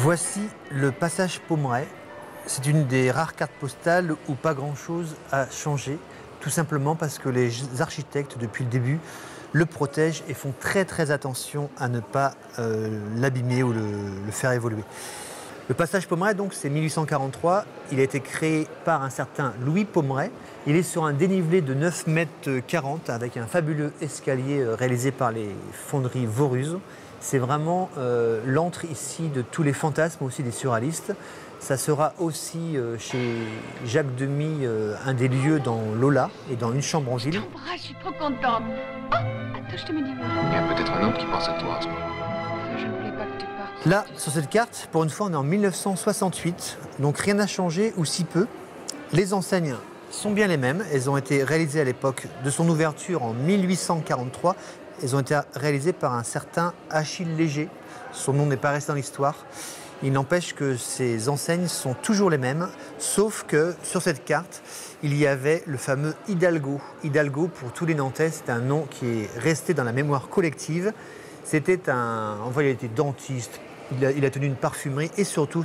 Voici le passage Pommerais. C'est une des rares cartes postales où pas grand-chose a changé, tout simplement parce que les architectes, depuis le début, le protègent et font très attention à ne pas l'abîmer ou le faire évoluer. Le passage Pommerais, donc, c'est 1843. Il a été créé par un certain Louis Pommerais. Il est sur un dénivelé de 9,40 m avec un fabuleux escalier réalisé par les fonderies Voruse. C'est vraiment l'antre ici de tous les fantasmes, aussi des surréalistes. Ça sera aussi chez Jacques Demy un des lieux dans Lola et dans Une chambre en ville. Je t'embrasse, je suis trop contente. Oh, attends, je te mets du mot. Il y a peut-être un homme qui pense à toi en ce moment. Je ne voulais pas que tu partes. Là, sur cette carte, pour une fois, on est en 1968, donc rien n'a changé, ou si peu. Les enseignes sont bien les mêmes. Elles ont été réalisées à l'époque de son ouverture en 1843. Elles ont été réalisées par un certain Achille Léger. Son nom n'est pas resté dans l'histoire. Il n'empêche que ces enseignes sont toujours les mêmes, sauf que sur cette carte, il y avait le fameux Hidalgo. Hidalgo, pour tous les Nantais, c'est un nom qui est resté dans la mémoire collective. C'était en fait, il était dentiste, il a tenu une parfumerie et surtout,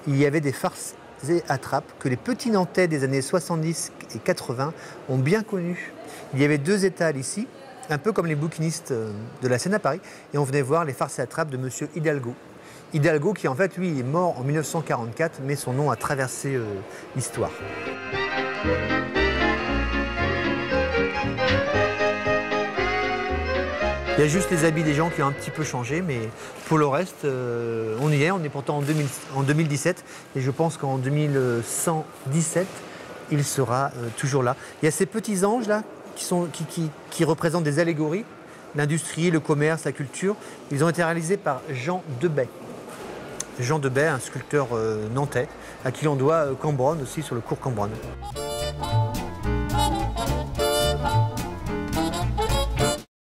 il y avait des farces et attrapes que les petits Nantais des années 70 et 80 ont bien connues. Il y avait deux étals ici, un peu comme les bouquinistes de la Seine à Paris, et on venait voir les farces et attrapes de monsieur Hidalgo. Hidalgo qui en fait, lui, est mort en 1944, mais son nom a traversé l'histoire. Il y a juste les habits des gens qui ont un petit peu changé, mais pour le reste, on y est. On est pourtant en 2017, et je pense qu'en 2117, il sera toujours là. Il y a ces petits anges là qui représentent des allégories, l'industrie, le commerce, la culture. Ils ont été réalisés par Jean Debay. Jean Debay, un sculpteur nantais, à qui l'on doit Cambronne aussi, sur le cours Cambronne.